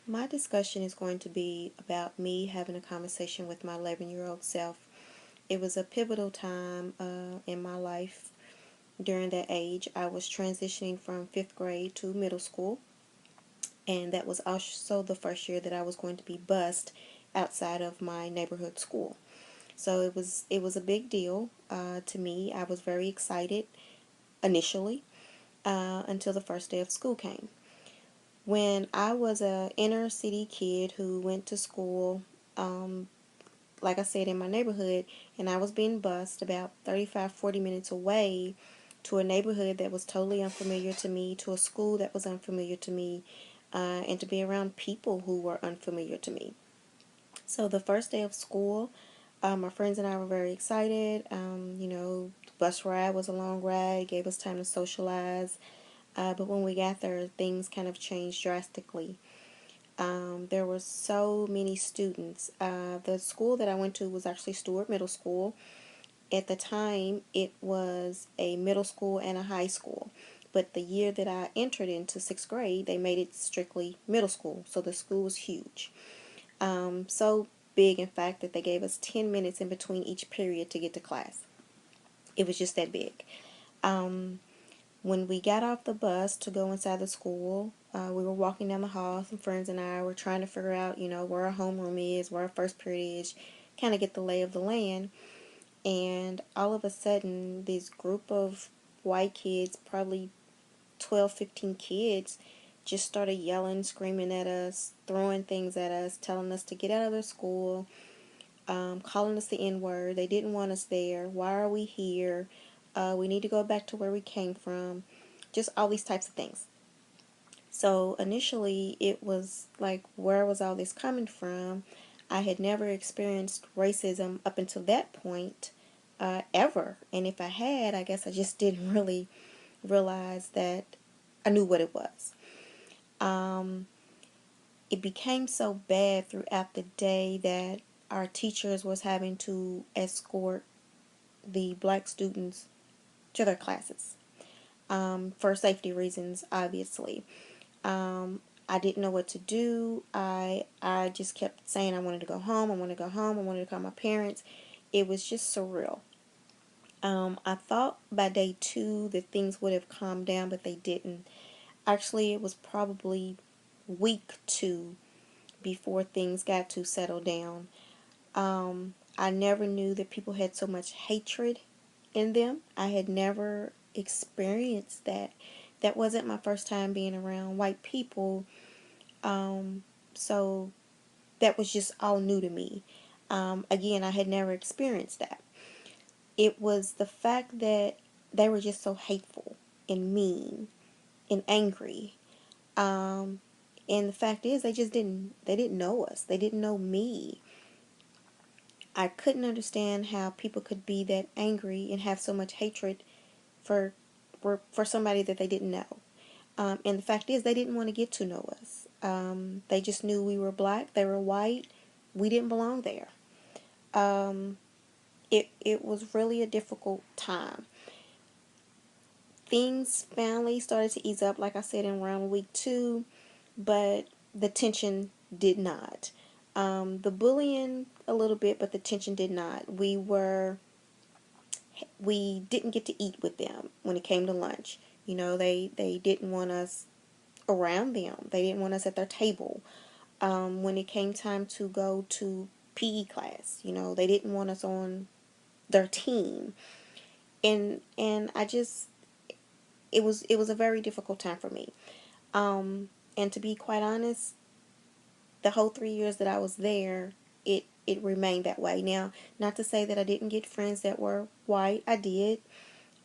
My discussion is going to be about me having a conversation with my 11-year-old self. It was a pivotal time in my life. During that age, I was transitioning from fifth grade to middle school, and that was also the first year that I was going to be bused outside of my neighborhood school. So it was a big deal to me. I was very excited initially until the first day of school came. When I was a inner city kid who went to school, um, like I said, in my neighborhood, and I was being bused about 35, 40 minutes away to a neighborhood that was totally unfamiliar to me, to a school that was unfamiliar to me, and to be around people who were unfamiliar to me. So the first day of school, my friends and I were very excited. The bus ride was a long ride, gave us time to socialize. But when we got there, things kind of changed drastically. There were so many students. The school that I went to was actually Stewart Middle School. At the time, it was a middle school and a high school. But the year that I entered into sixth grade, they made it strictly middle school. So the school was huge. So big, in fact, that they gave us 10 minutes in between each period to get to class. It was just that big. Um, when we got off the bus to go inside the school, we were walking down the hall. Some friends and I were trying to figure out, where our homeroom is, where our first period is, kind of get the lay of the land. And all of a sudden, this group of white kids, probably 12, 15 kids, just started yelling, screaming at us, throwing things at us, telling us to get out of their school, calling us the N-word. They didn't want us there. Why are we here? We need to go back to where we came from. Just all these types of things. So initially, it was like, where was all this coming from? I had never experienced racism up until that point, ever. And if I had, I guess I just didn't really realize that I knew what it was. Um, it became so bad throughout the day that our teachers was having to escort the black students to their classes, for safety reasons, obviously. Um, I didn't know what to do. I just kept saying I wanted to go home. I wanted to go home. I wanted to call my parents. It was just surreal. I thought by day two that things would have calmed down, but they didn't. Actually, it was probably week two before things got to settle down. I never knew that people had so much hatred in them. I had never experienced that. That wasn't my first time being around white people. So that was just all new to me. Again, I had never experienced that. It was the fact that they were just so hateful and mean and angry. Um, and the fact is, they didn't know us. They didn't know me. I couldn't understand how people could be that angry and have so much hatred for for somebody that they didn't know. And the fact is, they didn't want to get to know us. They just knew we were black, they were white, we didn't belong there. Um, it was really a difficult time. Things finally started to ease up, like I said, in around week two, but the tension did not. The bullying a little bit, but the tension did not. We didn't get to eat with them when it came to lunch. They didn't want us around them. They didn't want us at their table. When it came time to go to PE class, they didn't want us on their team. And I just it was a very difficult time for me. And to be quite honest, the whole 3 years that I was there, it remained that way. Now, not to say that I didn't get friends that were white. I did.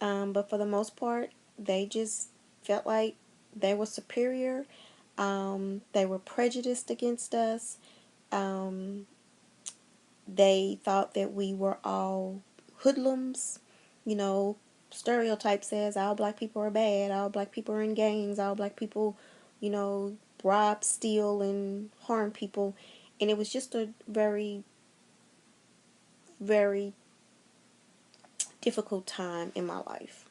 But for the most part, they just felt like they were superior. They were prejudiced against us. Um, they thought that we were all hoodlums. You know, stereotype says all black people are bad, all black people are in gangs, all black people, rob, steal, and harm people. And it was just a very, very difficult time in my life.